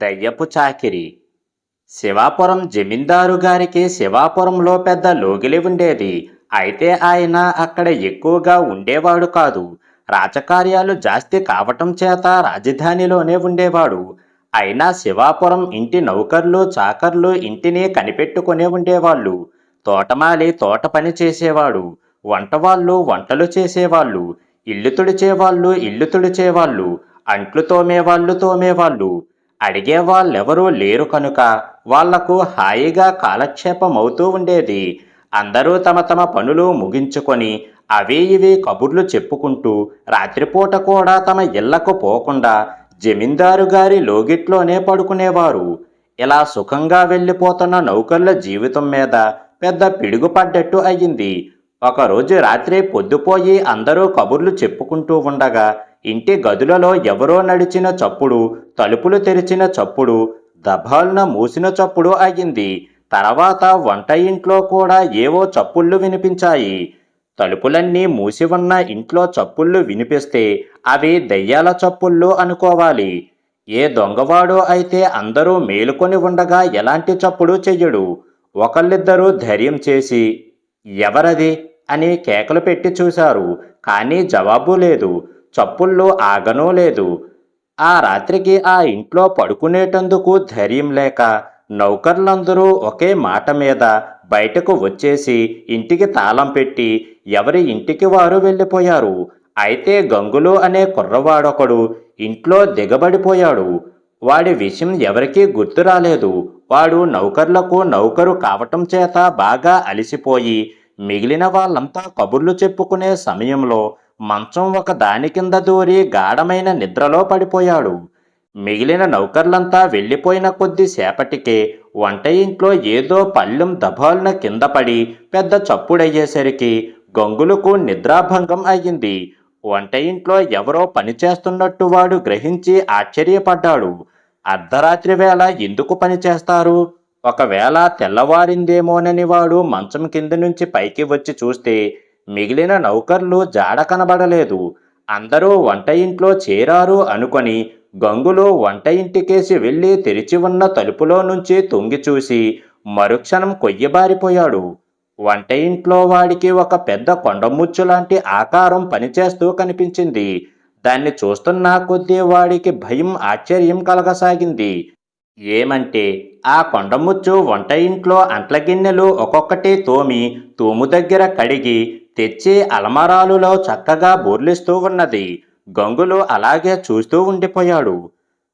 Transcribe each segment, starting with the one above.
దయ్యపు చాకిరి. శివాపురం జమీందారు గారికి శివాపురంలో పెద్ద లోగిలి ఉండేది. అయితే ఆయన అక్కడ ఎక్కువగా ఉండేవాడు కాదు. రాజకార్యాలు జాస్తి కావటం చేత రాజధానిలోనే ఉండేవాడు. అయినా శివాపురం ఇంటి నౌకర్లు చాకర్లు ఇంటిని కనిపెట్టుకునే ఉండేవాళ్ళు. తోటమాలి తోట పని చేసేవాడు. వంటవాళ్ళు వంటలు చేసేవాళ్ళు. ఇల్లు తుడిచేవాళ్ళు ఇల్లు తుడిచేవాళ్ళు. అంట్లు తోమేవాళ్ళు తోమేవాళ్ళు. అడిగే వాళ్ళెవరూ లేరు కనుక వాళ్లకు హాయిగా కాలక్షేపమవుతూ ఉండేది. అందరూ తమ తమ పనులు ముగించుకొని అవి ఇవి కబుర్లు చెప్పుకుంటూ రాత్రిపూట కూడా తమ ఇళ్లకు పోకుండా జమీందారు గారి లోగిట్లోనే పడుకునేవారు. ఇలా సుఖంగా వెళ్ళిపోతున్న నౌకర్ల జీవితం మీద పెద్ద పిడుగు పడ్డట్టు అయ్యింది. ఒకరోజు రాత్రి పొద్దుపోయి అందరూ కబుర్లు చెప్పుకుంటూ ఉండగా ఇంటి గదులలో ఎవరో నడిచిన చప్పుడు, తలుపులు తెరిచిన చప్పుడు, దబాల్న మూసిన చప్పుడు అయ్యింది. తర్వాత వంట ఇంట్లో కూడా ఏవో చప్పుళ్ళు వినిపించాయి. తలుపులన్నీ మూసి ఉన్న ఇంట్లో చప్పుళ్ళు వినిపిస్తే అవి దెయ్యాల చప్పుళ్ళు అనుకోవాలి. ఏ దొంగవాడో అయితే అందరూ మేలుకొని ఉండగా ఎలాంటి చప్పుడు చెయ్యడు. ఒకళ్ళిద్దరూ ధైర్యం చేసి ఎవరది అని కేకలు పెట్టి చూశారు. కానీ జవాబు లేదు. చప్పుళ్ళు ఆగనూ లేదు. ఆ రాత్రికి ఆ ఇంట్లో పడుకునేటందుకు ధైర్యం లేక నౌకర్లందరూ ఒకే మాట మీద బయటకు వచ్చేసి ఇంటికి తాళం పెట్టి ఎవరి ఇంటికి వారు వెళ్ళిపోయారు. అయితే గంగులు అనే కుర్రవాడొకడు ఇంట్లో దిగబడిపోయాడు. వాడి విషయం ఎవరికీ గుర్తు రాలేదు. వాడు నౌకర్లకు నౌకరు కావటం చేత బాగా అలిసిపోయి మిగిలిన వాళ్ళంతా కబుర్లు చెప్పుకునే సమయంలో మంచం ఒక దాని కింద దూరి గాఢమైన నిద్రలో పడిపోయాడు. మిగిలిన నౌకర్లంతా వెళ్ళిపోయిన కొద్దిసేపటికే వంట ఇంట్లో ఏదో పళ్ళెం దబాల్న కింద పడి పెద్ద చప్పుడయ్యేసరికి గంగులకు నిద్రాభంగం అయ్యింది. వంట ఇంట్లో ఎవరో పనిచేస్తున్నట్టు వాడు గ్రహించి ఆశ్చర్యపడ్డాడు. అర్ధరాత్రి వేళ ఎందుకు పనిచేస్తారు? ఒకవేళ తెల్లవారిందేమోనని వాడు మంచం కింద నుంచి పైకి వచ్చి చూస్తే మిగిలిన నౌకర్లు జాడ కనబడలేదు. అందరూ వంట ఇంట్లో చేరారు అనుకొని గంగులు వంట ఇంటికేసి వెళ్ళి తెరిచి ఉన్న తలుపులో నుంచి తొంగి చూసి మరుక్షణం కొయ్యబారిపోయాడు. వంట ఇంట్లో వాడికి ఒక పెద్ద కొండముచ్చు లాంటి ఆకారం పనిచేస్తూ కనిపించింది. దాన్ని చూస్తున్న కొద్దీ వాడికి భయం ఆశ్చర్యం కలగసాగింది. ఏమంటే ఆ కొండముచ్చు వంట ఇంట్లో అంట్ల గిన్నెలు ఒక్కొక్కటి తోమి తూము దగ్గర కడిగి తెచ్చి అలమరాలులో చక్కగా బోర్లిస్తూ ఉన్నది. గంగులు అలాగే చూస్తూ ఉండిపోయాడు.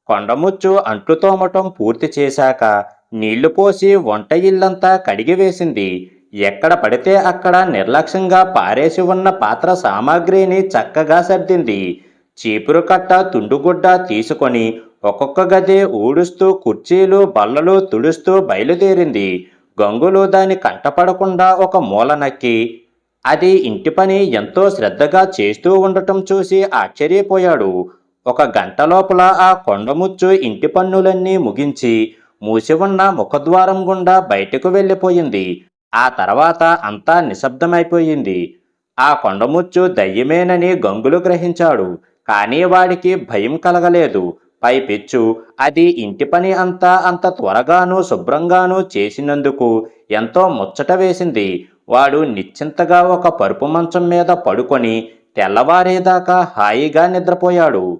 కొండముచ్చు అంట్లు తోమటం పూర్తి చేశాక నీళ్లు పోసి వంట ఇల్లంతా కడిగివేసింది. ఎక్కడ పడితే అక్కడ నిర్లక్ష్యంగా పారేసి ఉన్న పాత్ర సామాగ్రిని చక్కగా సర్దింది. చీపురు కట్ట తుండుగుడ్డ తీసుకొని ఒక్కొక్క గది ఊడుస్తూ కుర్చీలు బల్లలు తుడుస్తూ బయలుదేరింది. గంగులు దాని కంటపడకుండా ఒక మూల నక్కి అది ఇంటి పని ఎంతో శ్రద్ధగా చేస్తూ ఉండటం చూసి ఆశ్చర్యపోయాడు. ఒక గంట లోపల ఆ కొండముచ్చు ఇంటి పన్నులన్నీ ముగించి మూసి ఉన్న ముఖద్వారం గుండా బయటకు వెళ్ళిపోయింది. ఆ తర్వాత అంతా నిశ్శబ్దమైపోయింది. ఆ కొండముచ్చు దయ్యమేనని గంగులు గ్రహించాడు. కానీ వాడికి భయం కలగలేదు. పైపెచ్చు అది ఇంటి పని అంతా అంత త్వరగానూ శుభ్రంగానూ చేసినందుకు ఎంతో ముచ్చట వేసింది. వాడు నిశ్చింతగా ఒక పరుపు మంచం మీద పడుకొని తెల్లవారేదాకా హాయిగా నిద్రపోయాడు.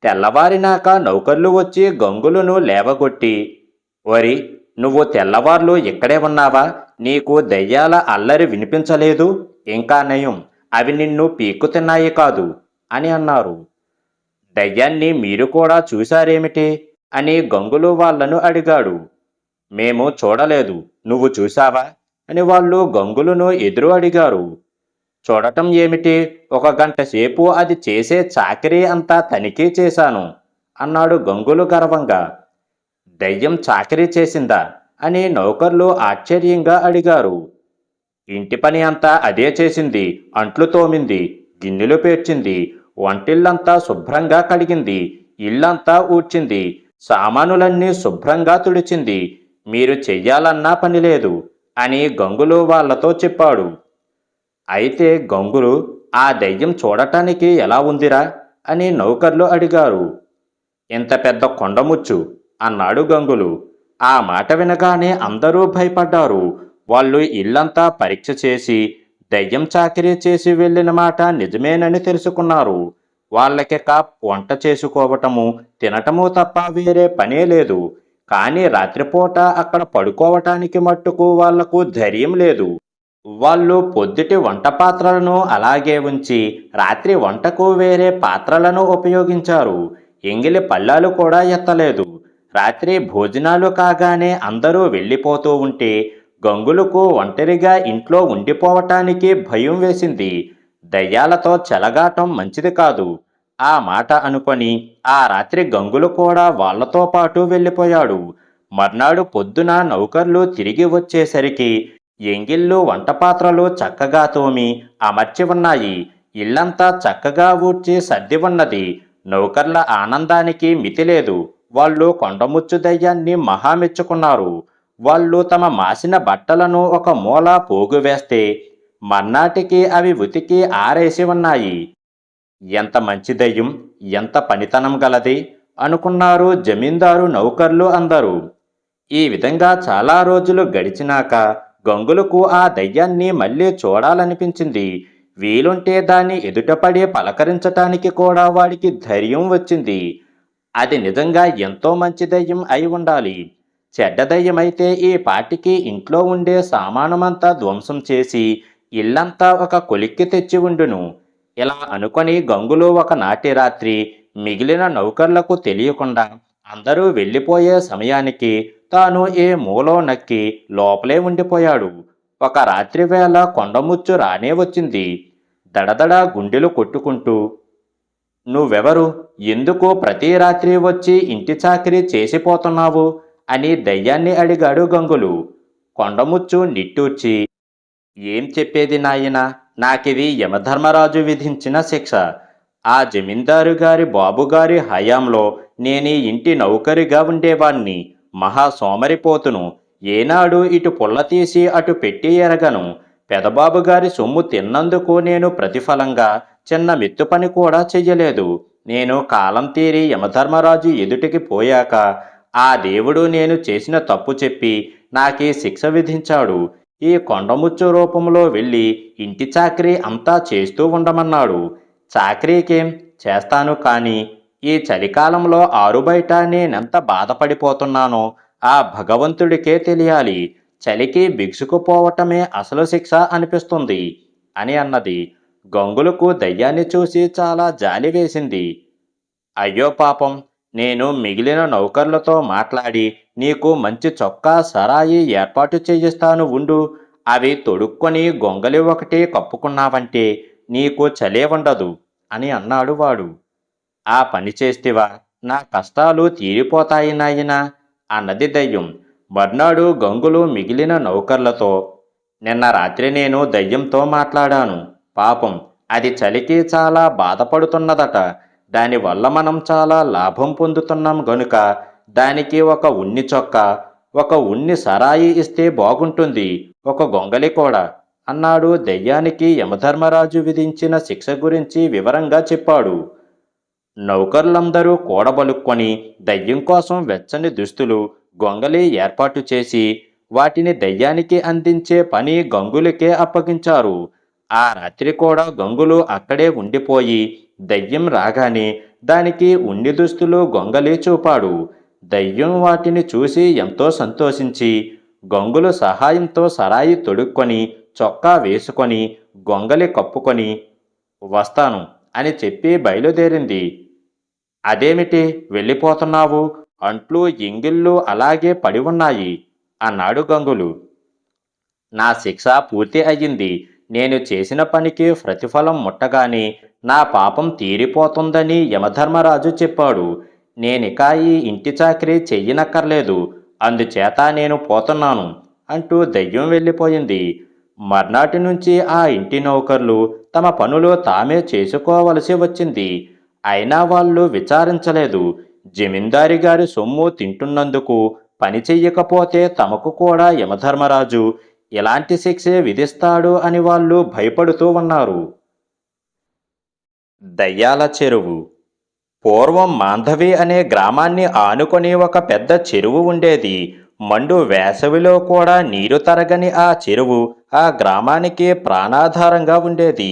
తెల్లవారినాక నౌకర్లు వచ్చి గంగులును లేవగొట్టి, "ఒరి, నువ్వు తెల్లవార్లు ఇక్కడే ఉన్నావా? నీకు దయ్యాల అల్లరి వినిపించలేదు? ఇంకా నయం, అవి నిన్ను పీక్కు తిన్నాయి కాదు" అని అన్నారు. దయ్యాన్ని మీరు కూడా చూశారేమిటి అని గంగులు వాళ్లను అడిగాడు. "మేము చూడలేదు, నువ్వు చూశావా" అని వాళ్ళు గంగులును ఎదురు అడిగారు. "చూడటం ఏమిటి? ఒక గంట సేపు అది చేసే చాకిరీ అంతా తనిఖీ చేశాను" అన్నాడు గంగులు గర్వంగా. "దయ్యం చాకిరీ చేసిందా?" అని నౌకర్లు ఆశ్చర్యంగా అడిగారు. "ఇంటి పని అంతా అదే చేసింది. అంట్లు తోమింది, గిన్నెలు పేర్చింది, వంటిల్లంతా శుభ్రంగా కడిగింది, ఇల్లంతా ఊడ్చింది, సామానులన్నీ శుభ్రంగా తుడిచింది. మీరు చెయ్యాలన్నా పని లేదు" అని గంగులు వాళ్లతో చెప్పాడు. అయితే గంగులు, "ఆ దయ్యం చూడటానికి ఎలా ఉందిరా?" అని నౌకర్లు అడిగారు. "ఇంత పెద్ద కొండముచ్చు, అన్నాడు గంగులు. ఆ మాట వినగానే అందరూ భయపడ్డారు. వాళ్ళు ఇల్లంతా పరీక్ష చేసి దయ్యం చాకిరీ చేసి వెళ్ళిన మాట నిజమేనని తెలుసుకున్నారు. వాళ్ళకిక వంట చేసుకోవటము, తినటము తప్ప వేరే పనే లేదు. కానీ రాత్రిపూట అక్కడ పడుకోవటానికి మట్టుకు వాళ్లకు ధైర్యం లేదు. వాళ్ళు పొద్దుటి వంట పాత్రలను అలాగే ఉంచి రాత్రి వంటకు వేరే పాత్రలను ఉపయోగించారు. ఎంగిలి పళ్ళాలు కూడా ఎత్తలేదు. రాత్రి భోజనాలు కాగానే అందరూ వెళ్ళిపోతూ ఉంటే గంగులకు ఒంటరిగా ఇంట్లో ఉండిపోవటానికి భయం వేసింది. దయ్యాలతో చెలగాటం మంచిది కాదు. ఆ మాట అనుకొని ఆ రాత్రి గంగులు కూడా వాళ్లతో పాటు వెళ్ళిపోయాడు. మర్నాడు పొద్దున నౌకర్లు తిరిగి వచ్చేసరికి ఎంగిళ్ళు వంటపాత్రలు చక్కగా తోమి అమర్చి ఉన్నాయి. ఇల్లంతా చక్కగా ఊడ్చి సర్ది ఉన్నది. నౌకర్ల ఆనందానికి మితిలేదు. వాళ్ళు కొండముచ్చు దయ్యాన్ని మహా మెచ్చుకున్నారు. వాళ్ళు తమ మాసిన బట్టలను ఒక మూల పోగువేస్తే మర్నాటికి అవి ఉతికి ఆరేసి ఉన్నాయి. ఎంత మంచి దయ్యం, ఎంత పనితనం గలది అనుకున్నారు జమీందారు నౌకర్లు అందరూ. ఈ విధంగా చాలా రోజులు గడిచినాక గంగులకు ఆ దయ్యాన్ని మళ్ళీ చూడాలనిపించింది. వీలుంటే దాన్ని ఎదుటపడి పలకరించటానికి కూడా వాడికి ధైర్యం వచ్చింది. అది నిజంగా ఎంతో మంచి దయ్యం అయి ఉండాలి. చెడ్డ దయ్యమైతే ఈ పాటికి ఇంట్లో ఉండే సామానమంతా ధ్వంసం చేసి ఇల్లంతా ఒక కొలిక్కి తెచ్చి ఉండును. ఇలా అనుకొని గంగులు ఒకనాటి రాత్రి మిగిలిన నౌకర్లకు తెలియకుండా అందరూ వెళ్ళిపోయే సమయానికి తాను ఏ మూలో నక్కి లోపలే ఉండిపోయాడు. ఒక రాత్రి వేళ కొండముచ్చు రానే వచ్చింది. దడదడ గుండెలు కొట్టుకుంటూ, నువ్వెవరు, ఎందుకు ప్రతి రాత్రి వచ్చి ఇంటి చాకిరీ చేసిపోతున్నావు అని దయ్యాన్ని అడిగాడు గంగులు. కొండముచ్చు నిట్టూర్చి, ఏం చెప్పేది నాయనా, నాకిది యమధర్మరాజు విధించిన శిక్ష. ఆ జమీందారు గారి బాబుగారి హయాంలో నేనీ ఇంటి నౌకరిగా ఉండేవాణ్ణి. మహా సోమరిపోతును. ఏనాడు ఇటు పుల్ల తీసి అటు పెట్టి ఎరగను. పెదబాబు గారి సొమ్ము తిన్నందుకు నేను ప్రతిఫలంగా చిన్న మెత్తు పని కూడా చెయ్యలేదు. నేను కాలం తీరి యమధర్మరాజు ఎదుటికి పోయాక ఆ దేవుడు నేను చేసిన తప్పు చెప్పి నాకీ శిక్ష విధించాడు. ఈ కొండముచ్చు రూపంలో వెళ్ళి ఇంటి చాకరీ అంతా చేస్తూ ఉండమన్నాడు. చాకరీకేం చేస్తాను, కానీ ఈ చలికాలంలో ఆరుబయట నేనెంత బాధపడిపోతున్నానో ఆ భగవంతుడికే తెలియాలి. చలికి బిగుసుకుపోవటమే అసలు శిక్ష అనిపిస్తుంది అని అన్నది. గంగులకు దయ్యాన్ని చూసి చాలా జాలి వేసింది. అయ్యో పాపం, నేను మిగిలిన నౌకర్లతో మాట్లాడి నీకు మంచి చొక్కా సరాయి ఏర్పాటు చేయిస్తాను ఉండు. అవి తొడుక్కొని గొంగలి ఒకటి కప్పుకున్నావంటే నీకు చలే ఉండదు అని అన్నాడు వాడు. ఆ పని చేస్తేవా నా కష్టాలు తీరిపోతాయి నాయనా అన్నది దయ్యం. మర్నాడు గంగులు మిగిలిన నౌకర్లతో, నిన్న రాత్రి నేను దయ్యంతో మాట్లాడాను. పాపం, అది చలికి చాలా బాధపడుతున్నదట. దానివల్ల మనం చాలా లాభం పొందుతున్నాం గనుక దానికి ఒక ఉన్ని చొక్కా, ఒక ఉన్ని సరాయి ఇస్తే బాగుంటుంది, ఒక గొంగలి కూడా అన్నాడు. దయ్యానికి యమధర్మరాజు విధించిన శిక్ష గురించి వివరంగా చెప్పాడు. నౌకర్లందరూ కూడబలుక్కొని దయ్యం కోసం వెచ్చని దుస్తులు, గొంగలి ఏర్పాటు చేసి వాటిని దయ్యానికి అందించే పని గంగులకే అప్పగించారు. ఆ రాత్రి కూడా గంగులు అక్కడే ఉండిపోయి దయ్యం రాగానే దానికి ఉన్ని దుస్తులు, గొంగలి చూపాడు. దయ్యం వాటిని చూసి ఎంతో సంతోషించి గంగులు సహాయంతో సరాయి తొడుక్కొని చొక్కా వేసుకొని గొంగలి కప్పుకొని వస్తాను అని చెప్పి బయలుదేరింది. అదేమిటి వెళ్ళిపోతున్నావు, అంట్లు ఎంగిళ్ళు అలాగే పడి ఉన్నాయి అన్నాడు గంగులు. నా శిక్ష పూర్తి అయ్యింది. నేను చేసిన పనికి ప్రతిఫలం ముట్టగానే నా పాపం తీరిపోతుందని యమధర్మరాజు చెప్పాడు. నేనిక ఈ ఇంటి చాకరీ చెయ్యనక్కర్లేదు. అందుచేత నేను పోతున్నాను అంటూ దయ్యం వెళ్ళిపోయింది. మర్నాటి నుంచి ఆ ఇంటి నౌకర్లు తమ పనులు తామే చేసుకోవలసి వచ్చింది. అయినా వాళ్ళు విచారించలేదు. జమీందారి గారి సొమ్ము తింటున్నందుకు పని చెయ్యకపోతే తమకు కూడా యమధర్మరాజు ఇలాంటి శిక్షే విధిస్తాడు అని వాళ్ళు భయపడుతూ ఉన్నారు. దయ్యాల చెరువు. పూర్వం మాంధవి అనే గ్రామాన్ని ఆనుకొని ఒక పెద్ద చెరువు ఉండేది. మండు వేసవిలో కూడా నీరు తరగని ఆ చెరువు ఆ గ్రామానికి ప్రాణాధారంగా ఉండేది.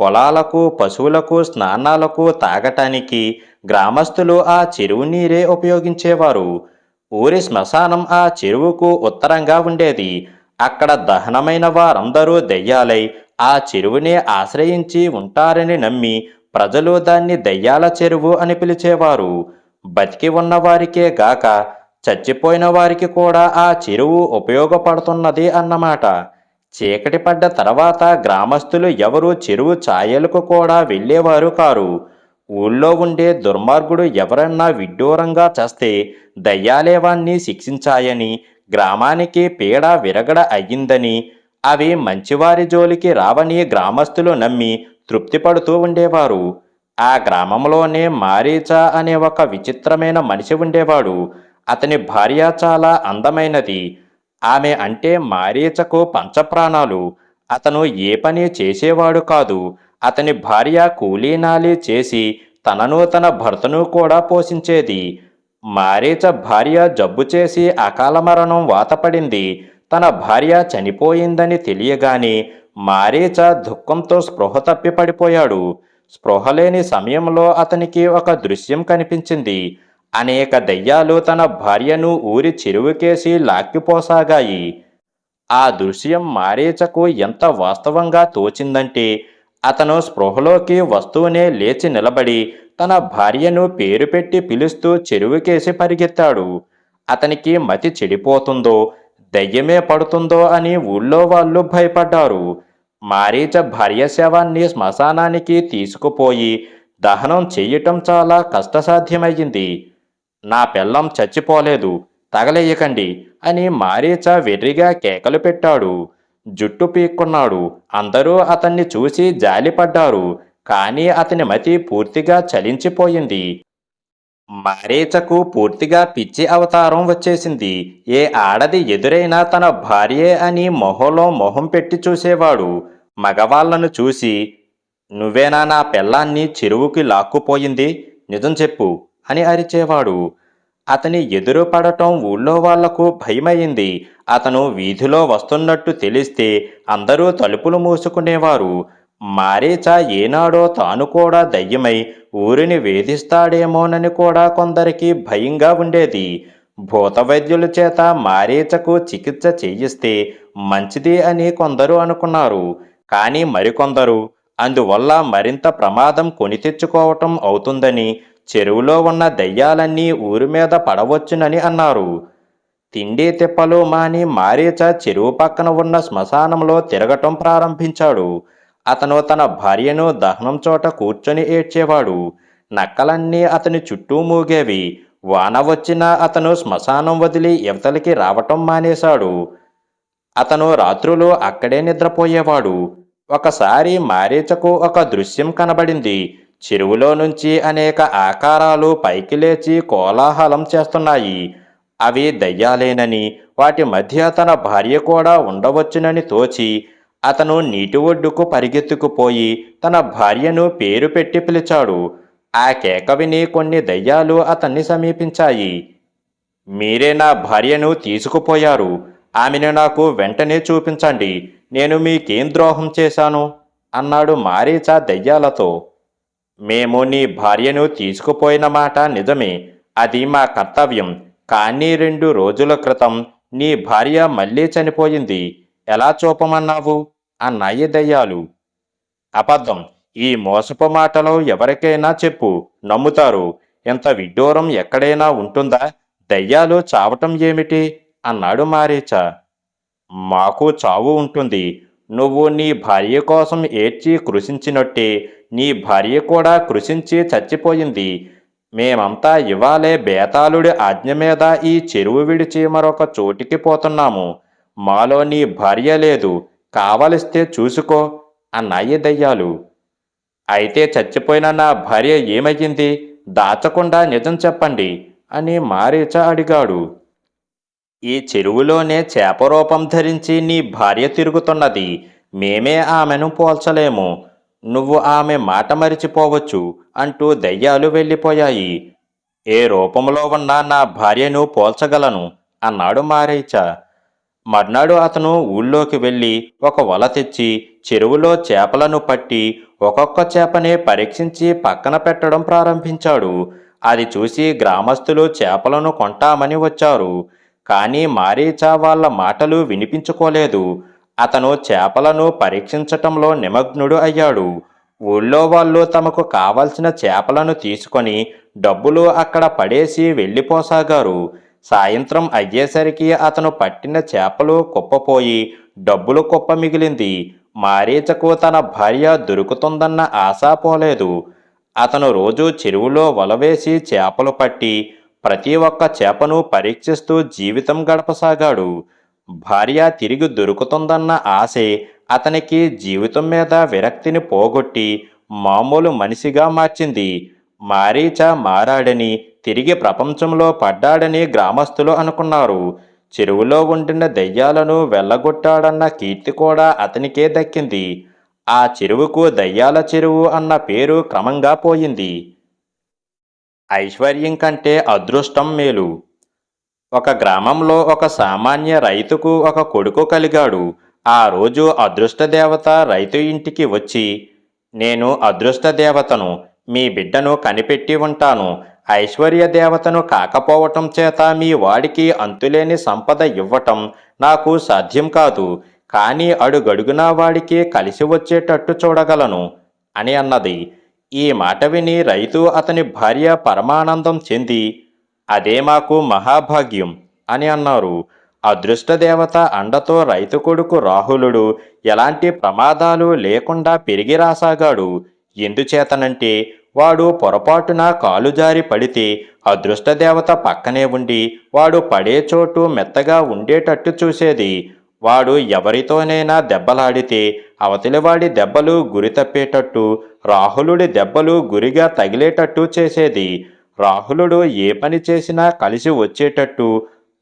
పొలాలకు, పశువులకు, స్నానాలకు, తాగటానికి గ్రామస్తులు ఆ చెరువు నీరే ఉపయోగించేవారు. ఊరి శ్మశానం ఆ చెరువుకు ఉత్తరంగా ఉండేది. అక్కడ దహనమైన వారందరూ దెయ్యాలై ఆ చెరువునే ఆశ్రయించి ఉంటారని నమ్మి ప్రజలు దాన్ని దెయ్యాల చెరువు అని పిలిచేవారు. బతికి ఉన్న వారికే గాక చచ్చిపోయిన వారికి కూడా ఆ చెరువు ఉపయోగపడుతున్నది అన్నమాట. చీకటి పడ్డ తర్వాత గ్రామస్తులు ఎవరూ చెరువు ఛాయలకు కూడా వెళ్ళేవారు కారు. ఊళ్ళో ఉండే దుర్మార్గుడు ఎవరన్నా విడ్డూరంగా చస్తే దయ్యాలే వాణ్ణి శిక్షించాయని, గ్రామానికి పీడ విరగడ అయ్యిందని, అవి మంచివారి జోలికి రావని గ్రామస్తులు నమ్మి తృప్తిపడుతూ ఉండేవారు. ఆ గ్రామంలోనే మారీచ అనే ఒక విచిత్రమైన మనిషి ఉండేవాడు. అతని భార్య చాలా అందమైనది. ఆమె అంటే మారీచకు పంచప్రాణాలు. అతను ఏ పని చేసేవాడు కాదు. అతని భార్య కూలీనాలి చేసి తనను తన భర్తను కూడా పోషించేది. మారీచ భార్య జబ్బు చేసి అకాల మరణం వాతపడింది. తన భార్య చనిపోయిందని తెలియగానే మారీచ దుఃఖంతో స్పృహ తప్పి పడిపోయాడు. స్పృహ లేని సమయంలో అతనికి ఒక దృశ్యం కనిపించింది. అనేక దెయ్యాలు తన భార్యను ఊరి చెరువుకేసి లాక్కిపోసాగాయి. ఆ దృశ్యం మారీచకు ఎంత వాస్తవంగా తోచిందంటే అతను స్పృహలోకి వస్తూనే లేచి నిలబడి తన భార్యను పేరు పెట్టి పిలుస్తూ చెరువుకేసి పరిగెత్తాడు. అతనికి మతి చెడిపోతుందో దయ్యమే పడుతుందో అని ఊళ్ళో వాళ్ళు భయపడ్డారు. మారీచ భార్య శవాన్ని శ్మశానానికి తీసుకుపోయి దహనం చెయ్యటం చాలా కష్టసాధ్యమయ్యింది. నా పెళ్ళం చచ్చిపోలేదు, తగలేయకండి అని మారీచ వెర్రిగా కేకలు పెట్టాడు. జుట్టు పీక్కున్నాడు. అందరూ అతన్ని చూసి జాలిపడ్డారు. కానీ అతని మతి పూర్తిగా చలించిపోయింది. మారీచకు పూర్తిగా పిచ్చి అవతారం వచ్చేసింది. ఏ ఆడది ఎదురైనా తన భార్యే అని మొహంలో మొహం పెట్టి చూసేవాడు. మగవాళ్లను చూసి, నువ్వేనా నా పెళ్ళాన్ని చెరువుకి లాక్కుపోయింది, నిజం చెప్పు అని అరిచేవాడు. అతని ఎదురు పడటం ఊళ్ళో వాళ్లకు భయమయ్యింది. అతను వీధిలో వస్తున్నట్టు తెలిస్తే అందరూ తలుపులు మూసుకునేవారు. మారీచ ఏనాడో తాను కూడా దయ్యమై ఊరిని వేధిస్తాడేమోనని కూడా కొందరికి భయంగా ఉండేది. భూతవైద్యుల చేత మారీచకు చికిత్స చేయిస్తే మంచిది అని కొందరు అనుకున్నారు. కానీ మరికొందరు అందువల్ల మరింత ప్రమాదం కొని తెచ్చుకోవటం అవుతుందని, చెరువులో ఉన్న దయ్యాలన్నీ ఊరి మీద పడవచ్చునని అన్నారు. తిండి తిప్పలు మాని మారీచ చెరువు పక్కన ఉన్న శ్మశానంలో తిరగటం ప్రారంభించాడు. అతను తన భార్యను దహనం చోట కూర్చొని ఏడ్చేవాడు. నక్కలన్నీ అతని చుట్టూ మూగేవి. వాన వచ్చినా అతను శ్మశానం వదిలి ఇవతలికి రావటం మానేశాడు. అతను రాత్రులు అక్కడే నిద్రపోయేవాడు. ఒకసారి మారీచకు ఒక దృశ్యం కనబడింది. చెరువులో నుంచి అనేక ఆకారాలు పైకి లేచి కోలాహలం చేస్తున్నాయి. అవి దయ్యాలేనని, వాటి మధ్య తన భార్య కూడా ఉండవచ్చునని తోచి అతను నీటి ఒడ్డుకు పరిగెత్తుకుపోయి తన భార్యను పేరు పెట్టి పిలిచాడు. ఆ కేక విని కొన్ని దయ్యాలు అతన్ని సమీపించాయి. మీరే నా భార్యను తీసుకుపోయారు. ఆమెను నాకు వెంటనే చూపించండి. నేను మీకేం ద్రోహం చేశాను అన్నాడు మారీచ దయ్యాలతో. మేము నీ భార్యను తీసుకుపోయిన మాట నిజమే. అది మా కర్తవ్యం. కానీ 2 రోజుల క్రితం నీ భార్య మళ్ళీ చనిపోయింది. ఎలా చూపమన్నావు అన్నాయి దయ్యాలు. అబద్ధం. ఈ మోసపు మాటలు ఎవరికైనా చెప్పు, నమ్ముతారు. ఇంత విడ్డూరం ఎక్కడైనా ఉంటుందా? దయ్యాలు చావటం ఏమిటి అన్నాడు మారీచ. మాకు చావు ఉంటుంది. నువ్వు నీ భార్య కోసం ఏడ్చి కృషించినట్టే నీ భార్య కూడా కృషించి చచ్చిపోయింది. మేమంతా ఇవాళే బేతాళుడి ఆజ్ఞ మీద ఈ చెరువు విడిచి మరొక చోటికి పోతున్నాము. మాలో నీ భార్య లేదు, కావలిస్తే చూసుకో అన్నాయి దయ్యాలు. అయితే చచ్చిపోయిన నా భార్య ఏమయ్యింది? దాచకుండా నిజం చెప్పండి అని మారీచ అడిగాడు. ఈ చెరువులోనే చేపరూపం ధరించి నీ భార్య తిరుగుతున్నది. మేమే ఆమెను పోల్చలేము. నువ్వు ఆమె మాట మరిచిపోవచ్చు అంటూ దెయ్యాలు వెళ్ళిపోయాయి. ఏ రూపంలో ఉన్న నా భార్యను పోల్చగలను అన్నాడు మారీచ. మర్నాడు అతను ఊళ్ళోకి వెళ్ళి ఒక వల తెచ్చి చెరువులో చేపలను పట్టి ఒక్కొక్క చేపనే పరీక్షించి పక్కన పెట్టడం ప్రారంభించాడు. అది చూసి గ్రామస్తులు చేపలను కొంటామని వచ్చారు. కానీ మారీచ వాళ్ళ మాటలు వినిపించుకోలేదు. అతను చేపలను పరీక్షించటంలో నిమగ్నుడు అయ్యాడు. ఊళ్ళో వాళ్ళు తమకు కావలసిన చేపలను తీసుకొని డబ్బులు అక్కడ పడేసి వెళ్ళిపోసాగారు. సాయంత్రం అయ్యేసరికి అతను పట్టిన చేపలు కుప్పపోయి డబ్బులు కుప్ప మిగిలింది. మారీచకు తన భార్య దొరుకుతుందన్న ఆశ పోలేదు. అతను రోజు చెరువులో వలవేసి చేపలు పట్టి ప్రతి ఒక్క చేపను పరీక్షిస్తూ జీవితం గడపసాగాడు. భార్య తిరిగి దొరుకుతుందన్న ఆశే అతనికి జీవితం మీద విరక్తిని పోగొట్టి మామూలు మనిషిగా మార్చింది. మారీచ మారాడని, తిరిగి ప్రపంచంలో పడ్డాడని గ్రామస్తులు అనుకున్నారు. చెరువులో ఉండిన దెయ్యాలను వెళ్ళగొట్టాడన్న కీర్తి కూడా అతనికే దక్కింది. ఆ చెరువుకు దయ్యాల చెరువు అన్న పేరు క్రమంగా పోయింది. ఐశ్వర్యం కంటే అదృష్టం మేలు. ఒక గ్రామంలో ఒక సామాన్య రైతుకు ఒక కొడుకు కలిగాడు. ఆ రోజు అదృష్ట దేవత రైతు ఇంటికి వచ్చి, నేను అదృష్ట దేవతను, మీ బిడ్డను కనిపెట్టి ఉంటాను. ఐశ్వర్య దేవతను కాకపోవటం చేత మీ వాడికి అంతులేని సంపద ఇవ్వటం నాకు సాధ్యం కాదు. కానీ అడుగడుగునా వాడికి కలిసి వచ్చేటట్టు చూడగలను అని అన్నది. ఈ మాట విని రైతు అతని భార్య పరమానందం చెంది, అదే మాకు మహాభాగ్యం అని అన్నారు. అదృష్ట దేవత అండతో రైతు కొడుకు రాహులుడు ఎలాంటి ప్రమాదాలు లేకుండా పెరిగి రాసాగాడు. ఎందుచేతనంటే వాడు పొరపాటున కాలు జారి పడితే అదృష్ట దేవత పక్కనే ఉండి వాడు పడే చోటు మెత్తగా ఉండేటట్టు చూసేది. వాడు ఎవరితోనైనా దెబ్బలాడితే అవతలివాడి దెబ్బలు గురి తప్పేటట్టు, రాహులుడి దెబ్బలు గురిగా తగిలేటట్టు చేసేది. రాహులుడు ఏ పని చేసినా కలిసి వచ్చేటట్టు,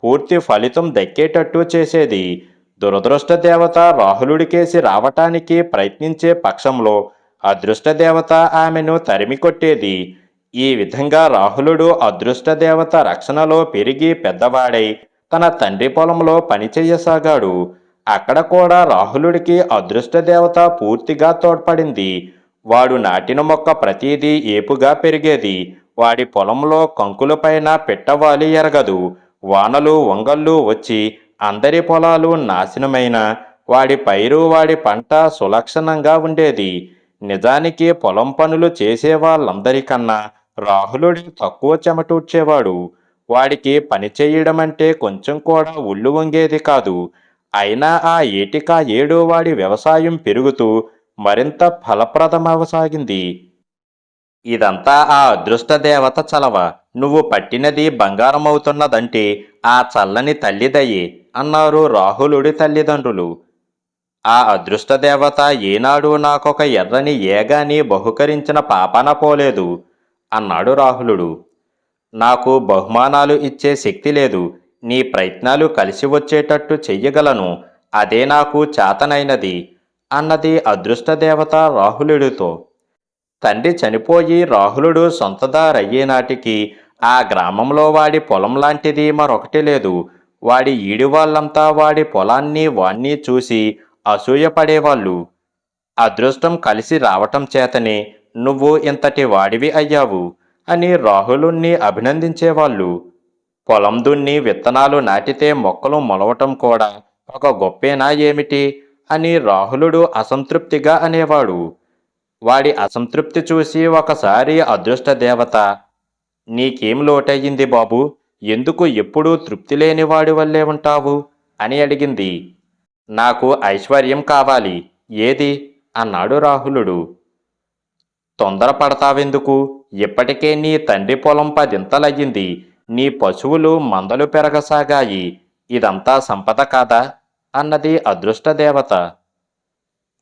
పూర్తి ఫలితం దక్కేటట్టు చేసేది. దురదృష్ట దేవత రాహులుడికేసి రావటానికి ప్రయత్నించే పక్షంలో అదృష్ట దేవత ఆమెను తరిమి కొట్టేది. ఈ విధంగా రాహులుడు అదృష్ట దేవత రక్షణలో పెరిగి పెద్దవాడై తన తండ్రి పొలంలో పనిచేయసాగాడు. అక్కడ కూడా రాహులుడికి అదృష్ట దేవత పూర్తిగా తోడ్పడింది. వాడు నాటిన మొక్క ప్రతీదీ ఏపుగా పెరిగేది. వాడి పొలంలో కంకులపైన పిట్టవాలి ఎరగదు. వానలు వంగళ్ళు వచ్చి అందరి పొలాలు నాశనమైన వాడి పైరు వాడి పంట సులక్షణంగా ఉండేది. నిజానికి పొలం పనులు చేసే వాళ్ళందరికన్నా రాహులుడి తక్కువ చెమటూడ్చేవాడు. వాడికి పని చేయడం అంటే కొంచెం కూడా ఒళ్ళు వంగేది కాదు. అయినా ఆ ఏటికా ఏడు వాడి వ్యవసాయం పెరుగుతూ మరింత ఫలప్రదమవసాగింది. ఇదంతా ఆ అదృష్ట దేవత చలవ. నువ్వు పట్టినది బంగారమవుతున్నదంటే ఆ చల్లని తల్లిదయ్యే అన్నారు రాహులుడి తల్లిదండ్రులు. ఆ అదృష్ట దేవత ఏనాడు నాకొక ఎర్రని ఏగాని బహుకరించిన పాపాన పోలేదు అన్నాడు రాహులుడు. నాకు బహుమానాలు ఇచ్చే శక్తి లేదు. నీ ప్రయత్నాలు కలిసి వచ్చేటట్టు చెయ్యగలను. అదే నాకు చేతనైనది అన్నది అదృష్ట దేవత రాహులుడితో. తండ్రి చనిపోయి రాహులుడు సొంతదారయ్యే నాటికి ఆ గ్రామంలో వాడి పొలం లాంటిది మరొకటి లేదు. వాడి ఈడి వాళ్ళంతా వాడి పొలాన్ని వాణ్ణి చూసి అసూయపడేవాళ్ళు. అదృష్టం కలిసి రావటం చేతనే నువ్వు ఇంతటి వాడివి అయ్యావు అని రాహులుణ్ణి అభినందించేవాళ్ళు. పొలం దున్ని విత్తనాలు నాటితే మొక్కలు మొలవటం కూడా ఒక గొప్పేనా ఏమిటి అని రాహులుడు అసంతృప్తిగా అనేవాడు. వాడి అసంతృప్తి చూసి ఒకసారి అదృష్ట దేవత, నీకేం లోటయ్యింది బాబు, ఎందుకు ఎప్పుడూ తృప్తి లేని వాడి వల్లే ఉంటావు అని అడిగింది. నాకు ఐశ్వర్యం కావాలి. ఏది అన్నాడు రాహులుడు. తొందరపడతావెందుకు? ఇప్పటికే నీ తండ్రి పొలం పదింతలయ్యింది. నీ పశువులు మందలు పెరగసాగాయి. ఇదంతా సంపద కాదా అన్నది అదృష్ట దేవత.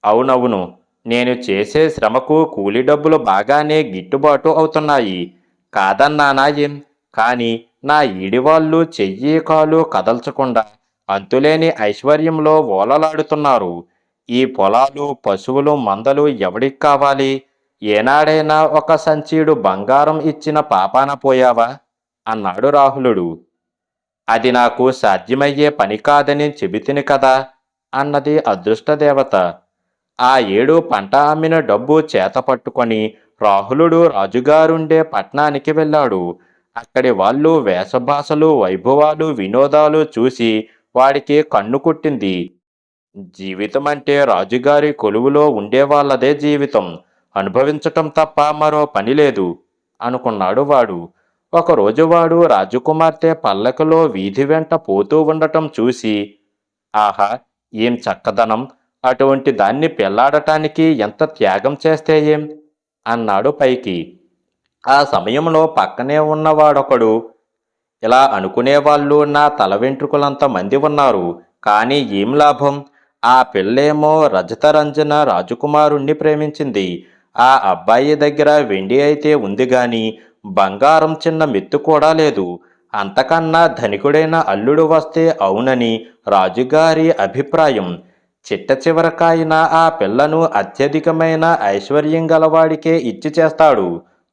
అవునవును, నేను చేసే శ్రమకు కూలి డబ్బులు బాగానే గిట్టుబాటు అవుతున్నాయి. కాదన్నానా ఏం? కానీ నా ఈడివాళ్ళు చెయ్యి కాలు కదల్చకుండా అంతులేని ఐశ్వర్యంలో ఓలలాడుతున్నారు. ఈ పొలాలు, పశువులు, మందలు ఎవడికి కావాలి? ఏనాడైనా ఒక సంచీడు బంగారం ఇచ్చిన పాపాన పోయావా? అన్నాడు రాహులుడు. అది నాకు సాధ్యమయ్యే పని కాదని చెబితిని కదా అన్నది అదృష్టదేవత. ఆ ఏడు పంట అమ్మిన డబ్బు చేత పట్టుకొని రాహులుడు రాజుగారుండే పట్నానికి వెళ్ళాడు. అక్కడి వాళ్ళు వేషభాషలు, వైభవాలు, వినోదాలు చూసి వాడికి కన్ను కుట్టింది. జీవితం అంటే రాజుగారి కొలువులో ఉండేవాళ్ళదే జీవితం, అనుభవించటం తప్ప మరో పని లేదు అనుకున్నాడు వాడు. ఒకరోజు వాడు రాజకుమార్తె పల్లకిలో వీధి వెంట పోతూ ఉండటం చూసి, ఆహా, ఏం చక్కదనం! అటువంటి దాన్ని పెళ్లాడటానికి ఎంత త్యాగం చేస్తే ఏం? అన్నాడు పైకి. ఆ సమయంలో పక్కనే ఉన్నవాడొకడు, ఇలా అనుకునేవాళ్ళు నా తల వెంట్రుకలంత మంది ఉన్నారు, కానీ ఏం లాభం? ఆ పిల్లేమో రజతరంజన రాజకుమారుణ్ణి ప్రేమించింది. ఆ అబ్బాయి దగ్గర వెండి అయితే ఉంది గాని బంగారం చిన్న మెత్తు కూడా లేదు. అంతకన్నా ధనికుడైన అల్లుడు వస్తే అవునని రాజుగారి అభిప్రాయం. చిట్ట చివరకాయన ఆ పిల్లను అత్యధికమైన ఐశ్వర్యం గలవాడికే ఇచ్చి చేస్తాడు,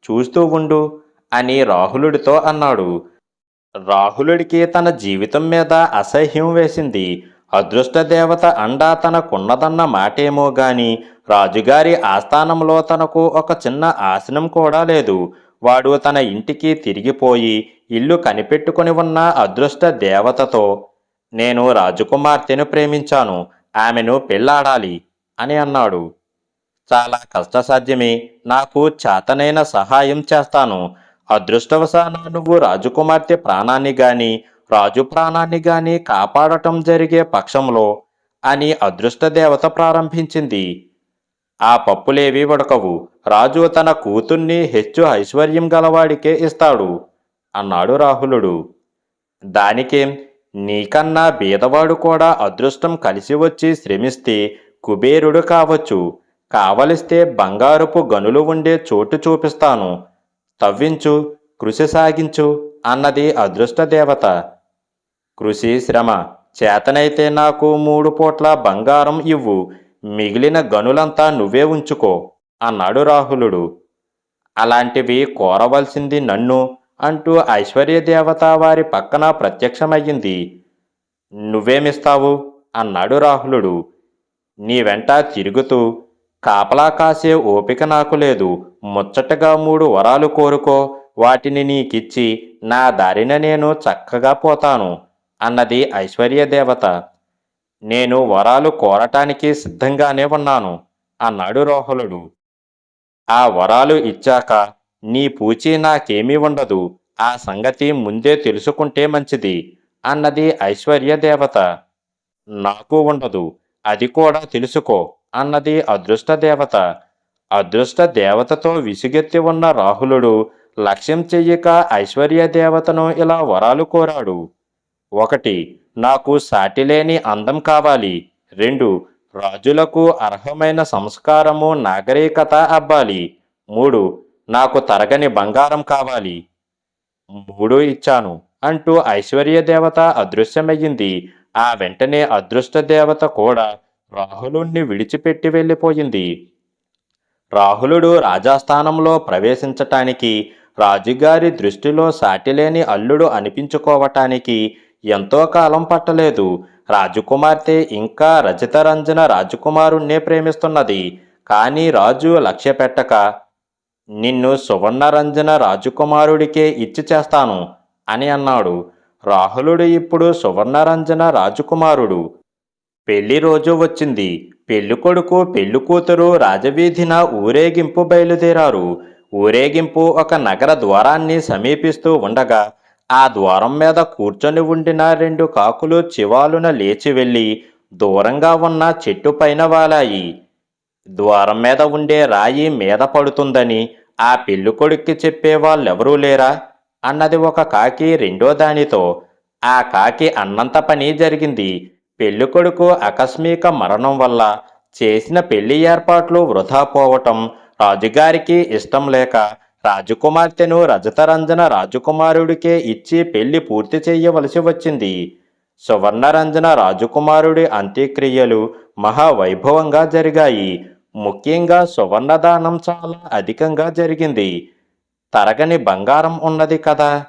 చూస్తూ ఉండు అని రాహులుడితో అన్నాడు. రాహులుడికి తన జీవితం మీద అసహ్యం వేసింది. అదృష్టదేవత అండా తనకున్నదన్న మాటేమో గాని రాజుగారి ఆస్థానంలో తనకు ఒక చిన్న ఆసనం కూడా లేదు. వాడు తన ఇంటికి తిరిగిపోయి ఇల్లు కనిపెట్టుకుని ఉన్న అదృష్ట దేవతతో, నేను రాజకుమార్తెను ప్రేమించాను, ఆమెను పెళ్లాడాలి అని అన్నాడు. చాలా కష్టసాధ్యమే, నాకు చేతనైన సహాయం చేస్తాను. అదృష్టవశాన నువ్వు రాజకుమార్తె ప్రాణాన్ని గాని రాజు ప్రాణాన్ని గాని కాపాడటం జరిగే పక్షంలో అని అదృష్టదేవత ప్రారంభించింది. ఆ పప్పులేవి ఉడకవు. రాజు తన కూతుర్ని హెచ్చు ఐశ్వర్యం గలవాడికే ఇస్తాడు అన్నాడు రాహులుడు. దానికేం, నీకన్నా బీదవాడు కూడా అదృష్టం కలిసి వచ్చి శ్రమిస్తే కుబేరుడు కావచ్చు. కావలిస్తే బంగారపు గనులు ఉండే చోటు చూపిస్తాను, తవ్వించు, కృషి సాగించు అన్నది అదృష్టదేవత. కృషి, శ్రమ చేతనైతే నాకు 3 పూట్ల బంగారం ఇవ్వు, మిగిలిన గనులంతా నువ్వే ఉంచుకో అన్నాడు రాహులుడు. అలాంటివి కోరవలసింది నన్ను అంటూ ఐశ్వర్యదేవత వారి పక్కన ప్రత్యక్షమయ్యింది. నువ్వేమిస్తావు అన్నాడు రాహులుడు. నీ వెంట తిరుగుతూ, కాపలా కాసే ఓపిక నాకు లేదు, ముచ్చటగా 3 వరాలు కోరుకో, వాటిని నీకిచ్చి నా దారిన నేను చక్కగా పోతాను అన్నది ఐశ్వర్యదేవత. నేను వరాలు కోరటానికి సిద్ధంగానే ఉన్నాను అన్నాడు రాహులుడు. ఆ వరాలు ఇచ్చాక నీ పూచి నాకేమీ ఉండదు, ఆ సంగతి ముందే తెలుసుకుంటే మంచిది అన్నది ఐశ్వర్యదేవత. నాకు ఉండదు, అది కూడా తెలుసుకో అన్నది అదృష్టదేవత. అదృష్ట దేవతతో విసుగెత్తి ఉన్న రాహులుడు లక్ష్యం చెయ్యక ఐశ్వర్యదేవతను ఇలా వరాలు కోరాడు. 1. నాకు సాటిలేని అందం కావాలి. 2. రాజులకు అర్హమైన సంస్కారము, నాగరికత అబ్బాలి. 3. నాకు తరగని బంగారం కావాలి. 3 ఇచ్చాను అంటూ ఐశ్వర్యదేవత అదృశ్యమయ్యింది. ఆ వెంటనే అదృష్టదేవత కూడా రాహులుణ్ణి విడిచిపెట్టి వెళ్ళిపోయింది. రాహులుడు రాజాస్థానంలో ప్రవేశించటానికి, రాజుగారి దృష్టిలో సాటిలేని అల్లుడు అనిపించుకోవటానికి ఎంతో కాలం పట్టలేదు. రాజకుమార్తె ఇంకా రజితరంజన రాజకుమారుణ్ణే ప్రేమిస్తున్నది. కానీ రాజు లక్ష్య పెట్టక, నిన్ను సువర్ణరంజన రాజకుమారుడికే ఇచ్చి చేస్తాను అని అన్నాడు. రాహులుడు ఇప్పుడు సువర్ణరంజన రాజకుమారుడు. పెళ్లి రోజు వచ్చింది. పెళ్ళికొడుకు, పెళ్ళికూతురు రాజవీధిన ఊరేగింపు బయలుదేరారు. ఊరేగింపు ఒక నగర ద్వారాన్ని సమీపిస్తూ ఉండగా ఆ ద్వారం మీద కూర్చొని ఉండిన 2 కాకులు చివాలున లేచి వెళ్ళి దూరంగా ఉన్న చెట్టు పైన వాలాయి. ద్వారం మీద ఉండే రాయి మీద పడుతుందని ఆ పెళ్ళికొడుక్కి చెప్పే వాళ్ళెవరూ లేరా అన్నది ఒక కాకి రెండో దానితో. ఆ కాకి అన్నంత పని జరిగింది. పెళ్ళికొడుకు ఆకస్మిక మరణం వల్ల చేసిన పెళ్లి ఏర్పాట్లు వృధా పోవటం రాజుగారికి ఇష్టం లేక రాజకుమార్తెను రజతరంజన రాజకుమారుడికే ఇచ్చి పెళ్లి పూర్తి చేయవలసి వచ్చింది. సువర్ణరంజన రాజకుమారుడి అంత్యక్రియలు మహావైభవంగా జరిగాయి. ముఖ్యంగా సువర్ణదానం చాలా అధికంగా జరిగింది. తరగని బంగారం ఉన్నది కదా.